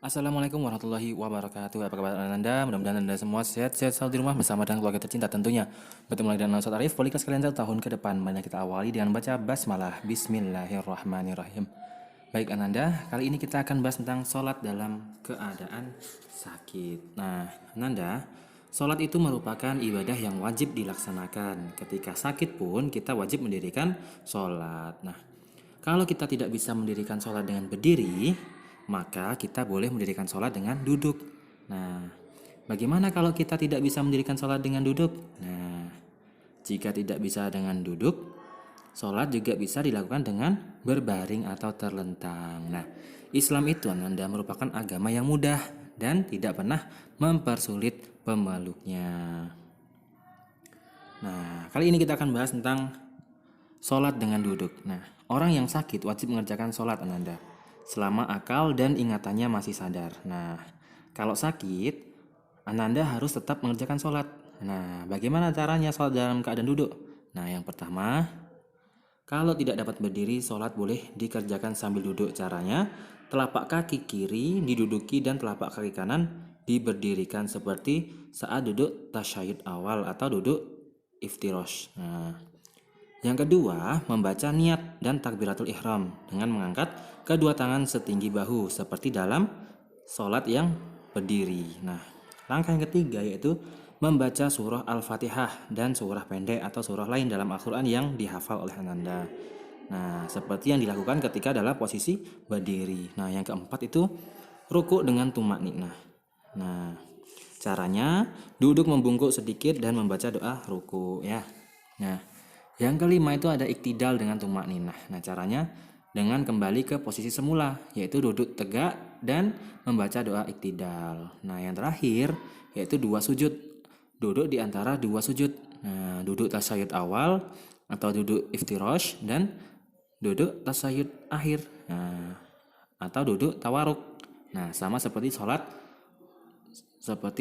Assalamualaikum warahmatullahi wabarakatuh. Apa kabar Anda? Mudah-mudahan Anda semua sehat-sehat selalu di rumah bersama dengan keluarga tercinta tentunya. Bertemu lagi dengan Ustaz Arif, Polikas kalian 1 tahun ke depan. Mari kita awali dengan baca basmalah. Bismillahirrahmanirrahim. Baik Ananda, kali ini kita akan bahas tentang sholat dalam keadaan sakit. Nah, Ananda, sholat itu merupakan ibadah yang wajib dilaksanakan. Ketika sakit pun kita wajib mendirikan sholat. Nah, kalau kita tidak bisa mendirikan sholat dengan berdiri, maka kita boleh mendirikan sholat dengan duduk. Nah, bagaimana kalau kita tidak bisa mendirikan sholat dengan duduk? Nah, jika tidak bisa dengan duduk, sholat juga bisa dilakukan dengan berbaring atau terlentang. Nah, Islam itu Anda merupakan agama yang mudah dan tidak pernah mempersulit pemeluknya. Nah, kali ini kita akan bahas tentang sholat dengan duduk. Nah, orang yang sakit wajib mengerjakan sholat Ananda selama akal dan ingatannya masih sadar. Nah, kalau sakit, Ananda harus tetap mengerjakan sholat. Nah, bagaimana caranya sholat dalam keadaan duduk? Nah, yang pertama, kalau tidak dapat berdiri, sholat boleh dikerjakan sambil duduk. Caranya, telapak kaki kiri diduduki dan telapak kaki kanan diberdirikan seperti saat duduk tasyahud awal atau duduk iftirosh. Nah, yang kedua, membaca niat dan takbiratul ihram dengan mengangkat kedua tangan setinggi bahu seperti dalam sholat yang berdiri. Nah, langkah yang ketiga yaitu membaca surah Al-Fatihah dan surah pendek atau surah lain dalam Al-Quran yang dihafal oleh Ananda. Nah, seperti yang dilakukan ketika dalam posisi berdiri. Nah, yang keempat itu ruku dengan tumak ninah. Nah, caranya duduk membungkuk sedikit dan membaca doa ruku ya. Nah, yang kelima itu ada iktidal dengan tumak ninah. Nah, caranya dengan kembali ke posisi semula, yaitu duduk tegak dan membaca doa iktidal. Nah, yang terakhir yaitu dua sujud. Duduk di antara dua sujud. Nah, duduk tasyahud awal atau duduk iftirosh dan duduk tasyahud akhir. Nah, atau duduk tawaruk. Nah, sama seperti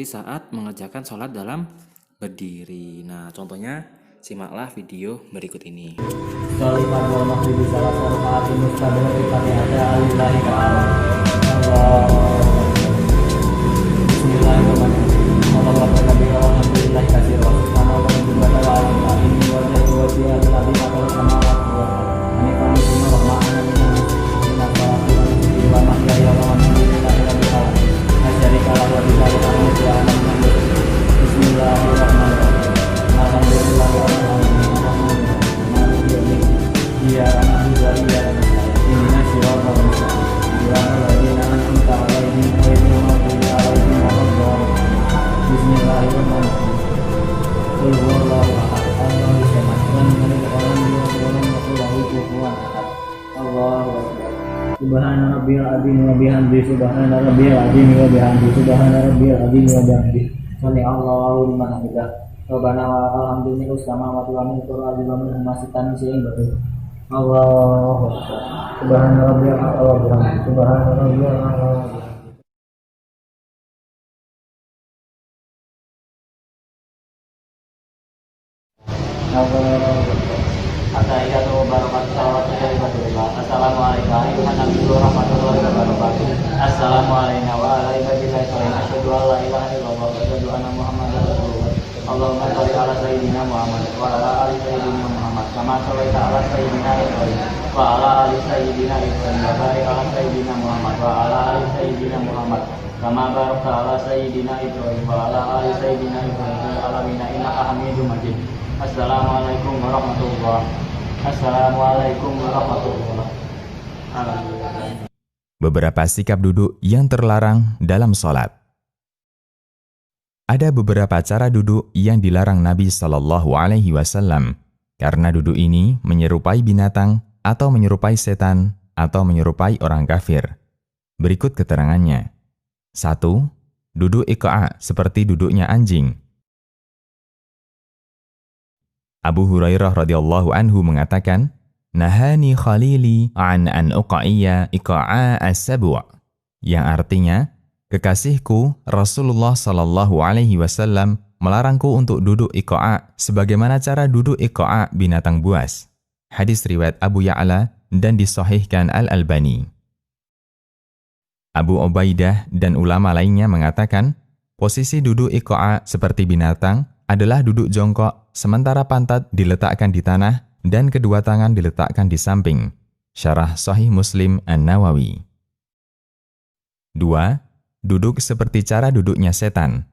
saat mengerjakan sholat dalam berdiri. Nah, contohnya simaklah video berikut ini. Sholiman wal maghribi salah rakaat mustaqbil Fatihah lillahi ta'ala. Bismillahirrahmanirrahim. Allahu akbar walhamdulillahi katsiran. Subhanallah wa ta'ala inni wa jalla wa jalla alladhi khalaqa samawati wal arda. Hanifan musliman wa ma'ana minna salatu wa mahyaya wa mamati lillahi rabbil alamin. La syarika lahu wa billahi alhamdu wa alhamdu. Bismillahirrahmanirrahim. Alhamdulillah wa iya alhamdulillah ini siratal mustaqim ya alladziina an'amta 'alaihim ghairil maghdubi 'alaihim waladdallin bismillahirrahmanirrahim qul huwallahu ahad Allahus samad lam yalid wa lam yulad wa lam yakul lahu kufuwan ahad Allahu akbar subhana rabbiyal azim wa bihamdihi subhana rabbiyal azim wa bihamdihi subhana rabbiyal azim wa bihamdihi sami Allahu liman hamidah Rabbana wa lakal hamdu mil'us samawati wa mil'ul ardi wa mil'u ma shi'ta min syai'in ba'du. Allahu akbar. Subhana rabbiyal a'la wa bihamdihi. Subhana rabbiyal a'la wa bihamdihi. At-tahiyatu wa barakatuh salawatu dari Rasulullah. Assalamualaikum warahmatullahi wabarakatuh. Assalamualaikum warahmatullahi wabarakatuh. Asyhadu an la ilaha illallah wa asyhadu anna Muhammadar Rasulullah. Allahumma shalli ala sayyidina Muhammad wa ala ali sayyidina Muhammad kama shallaita ala sayyidina Ibrahim wa ala ali sayyidina Ibrahim wa barik ala sayyidina Muhammad wa ala ali sayyidina Muhammad kama barakta ala sayyidina Ibrahim wa ala ali sayyidina Ibrahim fil alamin innaka Hamidum Majid. Assalamualaikum warahmatullahi wabarakatuh. Assalamualaikum warahmatullahi wabarakatuh. Beberapa sikap duduk yang terlarang dalam sholat. Ada beberapa cara duduk yang dilarang Nabi Shallallahu Alaihi Wasallam karena duduk ini menyerupai binatang atau menyerupai setan atau menyerupai orang kafir. Berikut keterangannya. 1. Duduk iqa'a seperti duduknya anjing. Abu Hurairah radhiyallahu anhu mengatakan, "Nahani khalili an uqa'iyya iqa'a as-sabu'," yang artinya, kekasihku Rasulullah Shallallahu Alaihi Wasallam melarangku untuk duduk iqa'a sebagaimana cara duduk iqa'a binatang buas. Hadis riwayat Abu Ya'la dan disahihkan Al-Albani. Abu Ubaidah dan ulama lainnya mengatakan, posisi duduk iqa'a seperti binatang adalah duduk jongkok, sementara pantat diletakkan di tanah dan kedua tangan diletakkan di samping. Syarah Sahih Muslim An-Nawawi. 2. Duduk seperti cara duduknya setan.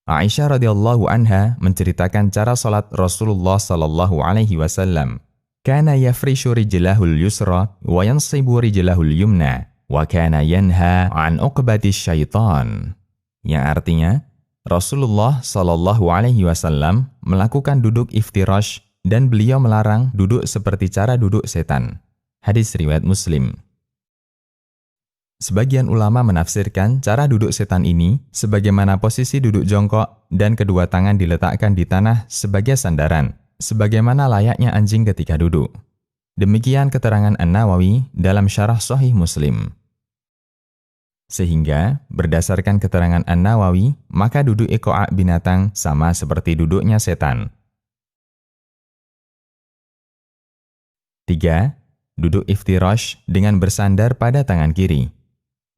Aisyah radhiyallahu anha menceritakan cara salat Rasulullah sallallahu alaihi wasallam. Kana yafrishu rijlahul yusra wa yansibu rijlahul yumna wa kana yanha an uqbati syaitan. Yang artinya, Rasulullah sallallahu alaihi wasallam melakukan duduk iftirash dan beliau melarang duduk seperti cara duduk setan. Hadis riwayat Muslim. Sebagian ulama menafsirkan cara duduk setan ini sebagaimana posisi duduk jongkok dan kedua tangan diletakkan di tanah sebagai sandaran, sebagaimana layaknya anjing ketika duduk. Demikian keterangan An-Nawawi dalam Syarah Sahih Muslim. Sehingga, berdasarkan keterangan An-Nawawi, maka duduk iqa'a binatang sama seperti duduknya setan. 3. Duduk iftirash dengan bersandar pada tangan kiri.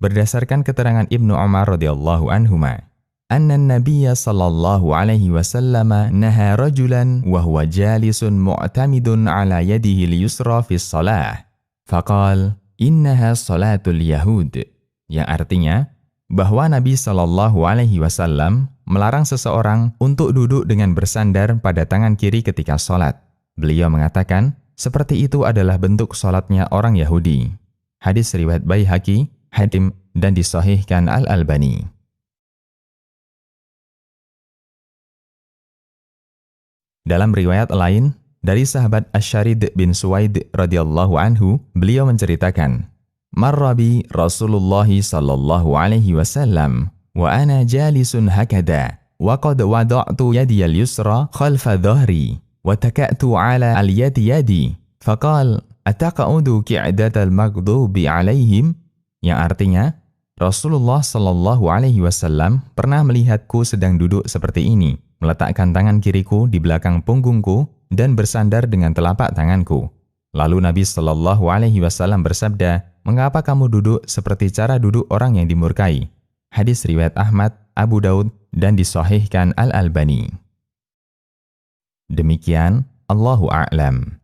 Berdasarkan keterangan Ibnu Umar radhiyallahu anhuma, anna an-nabiyya sallallahu alaihi wasallam naha rajulan wa huwa jalisun mu'tamidun ala yadihi al-yusra fi shalah. Faqal, innaha salatul yahud. Yang artinya, bahwa Nabi sallallahu alaihi wasallam melarang seseorang untuk duduk dengan bersandar pada tangan kiri ketika salat. Beliau mengatakan, seperti itu adalah bentuk salatnya orang Yahudi. Hadis riwayat Baihaqi, Hakim, dan disahihkan Al-Albani. Dalam riwayat lain, dari sahabat Asy-Syarid bin Suwaid radhiyallahu anhu, beliau menceritakan, Marrabi Rasulullah sallallahu alaihi wasallam, wa ana jalisun hakada, wa qad wada'tu yadi al-yusra khalfa dhahri, wa taka'tu ala al-yadi yadi, faqal, ataqa'udu ki'datal maghdubi alaihim? Yang artinya, Rasulullah Shallallahu Alaihi Wasallam pernah melihatku sedang duduk seperti ini, meletakkan tangan kiriku di belakang punggungku dan bersandar dengan telapak tanganku. Lalu Nabi Shallallahu Alaihi Wasallam bersabda, mengapa kamu duduk seperti cara duduk orang yang dimurkai? Hadis riwayat Ahmad, Abu Daud, dan disahihkan Al-Albani. Demikian, Allahu a'lam.